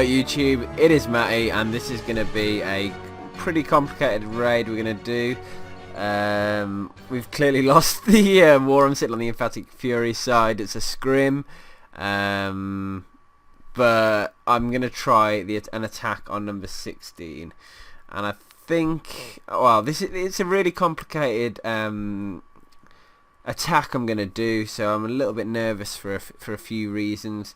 Hello YouTube, it is Matty and this is going to be a pretty complicated raid we're going to do. We've clearly lost the war. I'm sitting on the Emphatic Fury side. It's a scrim, but I'm going to try an attack on number 16, and I think, well, it's a really complicated attack I'm going to do, so I'm a little bit nervous for a few reasons.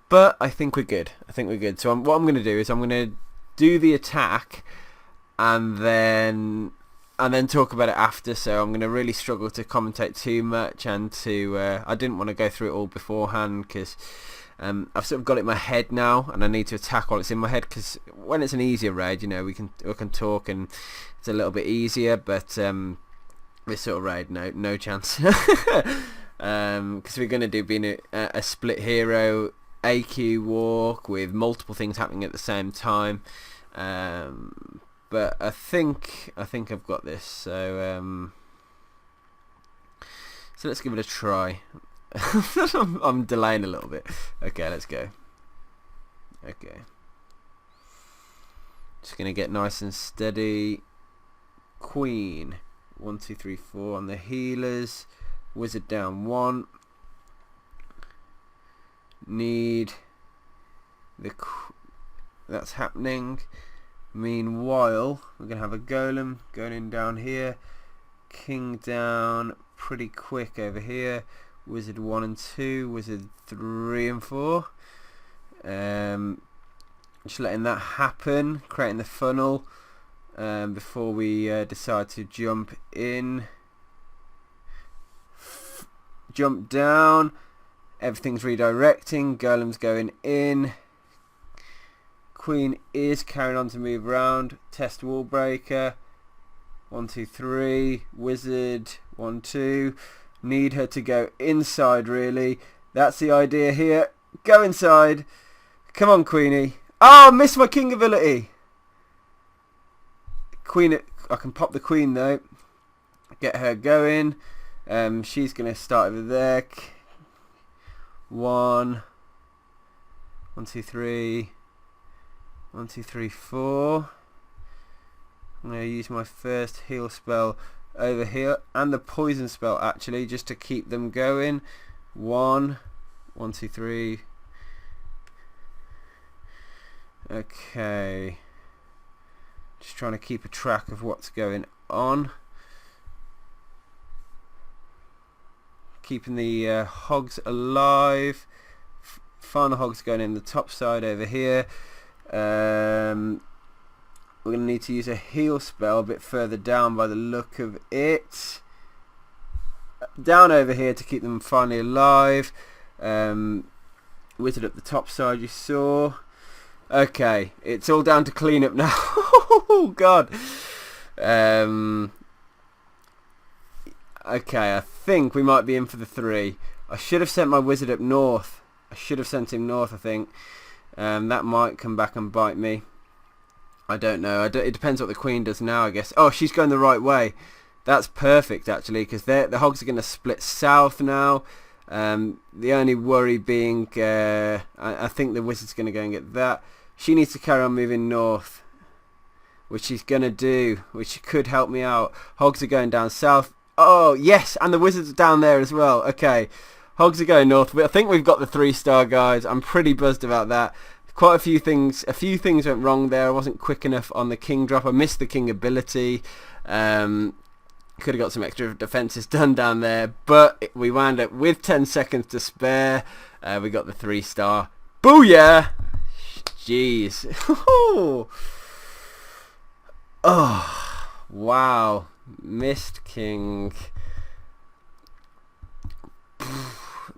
But I think we're good. So what I'm going to do is I'm going to do the attack and then talk about it after. So I'm going to really struggle to commentate too much, and I didn't want to go through it all beforehand because I've sort of got it in my head now, and I need to attack while it's in my head, because when it's an easier raid, you know, we can talk and it's a little bit easier. But this sort of raid, no chance. Because we're going to do being a split hero AQ walk with multiple things happening at the same time, but I think I've got this, so let's give it a try. I'm delaying a little bit. Okay, let's go. Okay, just gonna get nice and steady. Queen 1 2 3 4 on the healers. Wizard down 1. Need that's happening. Meanwhile, we're gonna have a golem going in down here. King down pretty quick over here. Wizard 1 and 2. Wizard 3 and 4. Just letting that happen, creating the funnel before we decide to jump in. Jump down. Everything's redirecting. Golem's going in. Queen is carrying on to move around. Test wall breaker. 1 2 3. Wizard 1 2. Need her to go inside, really. That's the idea here. Go inside. Come on, Queenie. Oh, missed my king ability. Queen. I can pop the queen though. Get her going. She's going to start over there. 1 2 3. 1 2 3 4. I'm going to use my first heal spell over here, and the poison spell actually, just to keep them going. 1 2 3. Okay, just trying to keep a track of what's going on. Keeping the hogs alive. Final hogs going in the top side over here. We're going to need to use a heal spell a bit further down by the look of it. Down over here to keep them finally alive. Wizard up the top side, you saw. Okay, it's all down to clean up now. Oh god. Okay, I think we might be in for the 3. I should have sent my wizard up north. I should have sent him north, I think. That might come back and bite me. I don't know. It depends what the queen does now, I guess. Oh, she's going the right way. That's perfect, actually, because the hogs are going to split south now. The only worry being, I think the wizard's going to go and get that. She needs to carry on moving north, which she's going to do, which could help me out. Hogs are going down south. Oh, yes, and the wizard's down there as well. Okay, hogs are going north. I think we've got the 3-star, guys. I'm pretty buzzed about that. Quite a few things went wrong there. I wasn't quick enough on the king drop. I missed the king ability. Could have got some extra defenses done down there, but we wound up with 10 seconds to spare. We got the 3-star. Booyah! Jeez. Oh, wow. Missed king.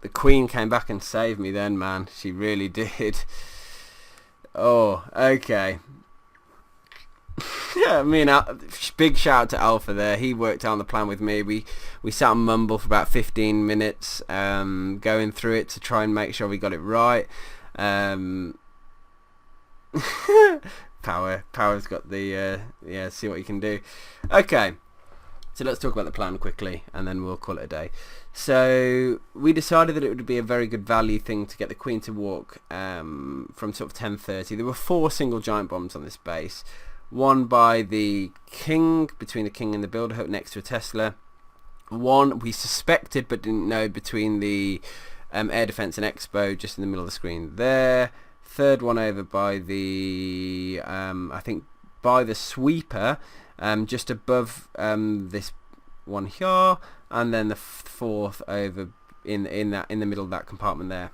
The queen came back and saved me then, man. She really did. Oh, okay. Yeah, I mean, big shout out to Alpha there. He worked out on the plan with me. We sat and mumbled for about 15 minutes, going through it to try and make sure we got it right. Power's got the yeah. See what you can do. Okay. So let's talk about the plan quickly, and then we'll call it a day. So we decided that it would be a very good value thing to get the queen to walk from sort of 10:30. There were 4 single giant bombs on this base. One by the king, between the king and the builder hut next to a Tesla. One we suspected but didn't know between the air defense and expo, just in the middle of the screen there. Third one over by the I think by the sweeper, just above this one here, and then the fourth over in the middle of that compartment there.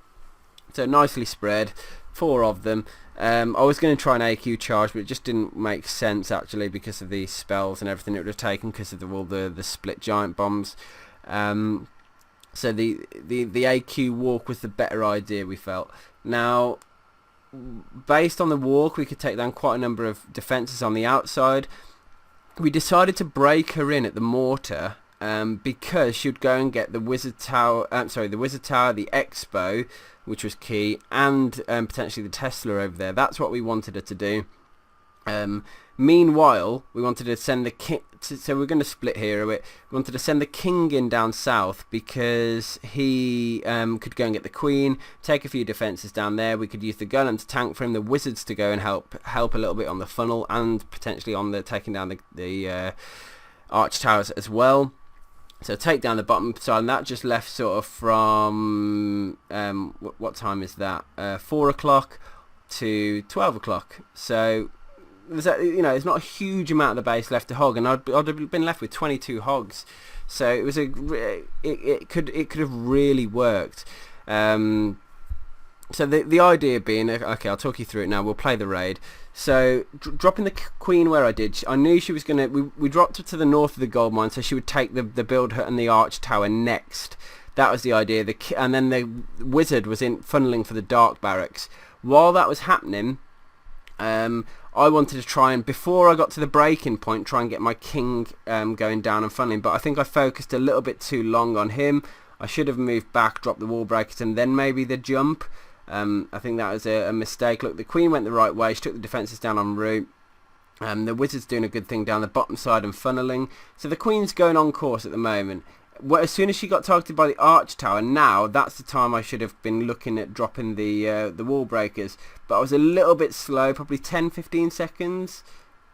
So nicely spread, 4 of them. I was going to try an AQ charge, but it just didn't make sense actually because of the spells and everything it would have taken because of all the split giant bombs. So the AQ walk was the better idea, we felt. Now, based on the walk, we could take down quite a number of defences on the outside. We decided to break her in at the mortar because she would go and get the wizard tower, the wizard tower, the expo, which was key, and potentially the Tesla over there. That's what we wanted her to do. Meanwhile, we wanted to send the king. So we're going to split here a bit. We wanted to send the king in down south because he could go and get the queen, take a few defences down there. We could use the golem to tank for him, the wizards to go and help a little bit on the funnel, and potentially on the taking down the arch towers as well. So take down the bottom side, and that just left sort of from what time is that? 4 o'clock to 12 o'clock. So there's not a huge amount of the base left to hog, and I'd have been left with 22 hogs. So it was it could have really worked. So the idea being, okay, I'll talk you through it now. We'll play the raid. So dropping the queen where I did, I knew she was going to. We dropped her to the north of the gold mine, so she would take the build hut and the arch tower next. That was the idea. And then the wizard was funneling for the dark barracks. While that was happening, I wanted to try and, before I got to the breaking point, try and get my king going down and funneling. But I think I focused a little bit too long on him. I should have moved back, dropped the wall breakers, and then maybe the jump. I think that was a mistake. Look, the queen went the right way. She took the defences down en route. The wizard's doing a good thing down the bottom side and funneling. So the queen's going on course at the moment. As soon as she got targeted by the arch tower, now that's the time I should have been looking at dropping the wall breakers. But I was a little bit slow, probably 10-15 seconds.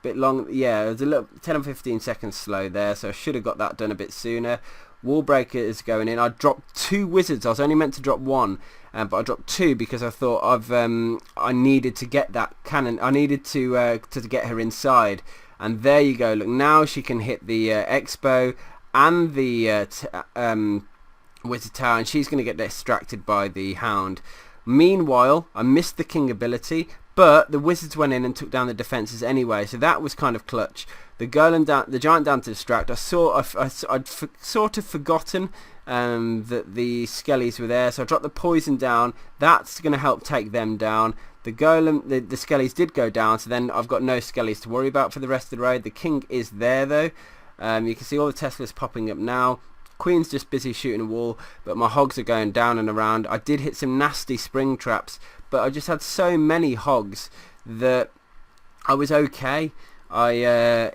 Bit long, yeah, it was a little 10 or 15 seconds slow there, so I should have got that done a bit sooner. Wall breaker is going in. I dropped 2 wizards. I was only meant to drop 1, but I dropped 2 because I thought I needed to get that cannon. I needed to get her inside, and there you go. Look, now she can hit the expo and the wizard tower, and she's going to get distracted by the hound. Meanwhile, I missed the king ability, but the wizards went in and took down the defences anyway, so that was kind of clutch. The golem down, the giant down to distract. I'd sort of forgotten that the skellies were there, so I dropped the poison down. That's going to help take them down. The golem, the skellies did go down, so then I've got no skellies to worry about for the rest of the raid. The king is there though. You can see all the Teslas popping up now. Queen's just busy shooting a wall, but my hogs are going down and around. I did hit some nasty spring traps, but I just had so many hogs that I was okay. And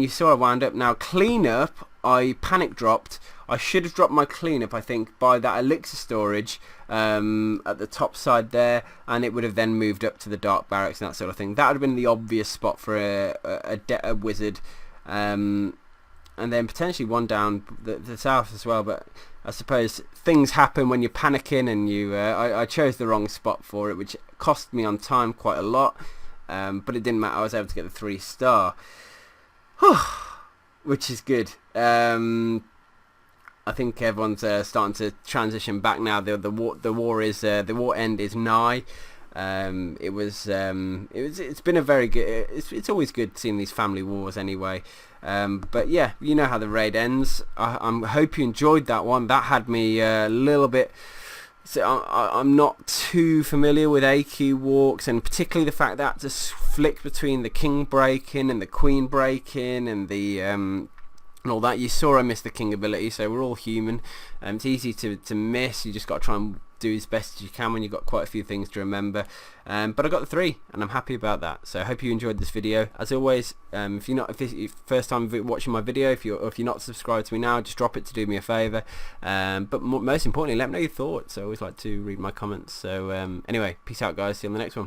you saw I wound up. Now cleanup, I panic dropped. I should have dropped my cleanup, I think, by that elixir storage at the top side there, and it would have then moved up to the dark barracks and that sort of thing. That would have been the obvious spot for a wizard. And then potentially one down the south as well, but I suppose things happen when you're panicking, and I chose the wrong spot for it, which cost me on time quite a lot, but it didn't matter. I was able to get the 3-star, which is good. I think everyone's starting to transition back now. The war end is nigh. It's been a very good. It's always good seeing these family wars anyway. But yeah, you know how the raid ends. I hope you enjoyed that one. That had me a little bit. So I'm not too familiar with AQ walks, and particularly the fact that to flick between the king breaking and the queen breaking and the and all that. You saw I missed the king ability, so we're all human. It's easy to miss. You just got to try and do as best as you can when you've got quite a few things to remember, but I got the 3 and I'm happy about that. So I hope you enjoyed this video. As always, if it's your first time watching my video, if you're not subscribed to me now, just drop it to do me a favour, but most importantly, let me know your thoughts. I always like to read my comments. So anyway, peace out guys, see you on the next one.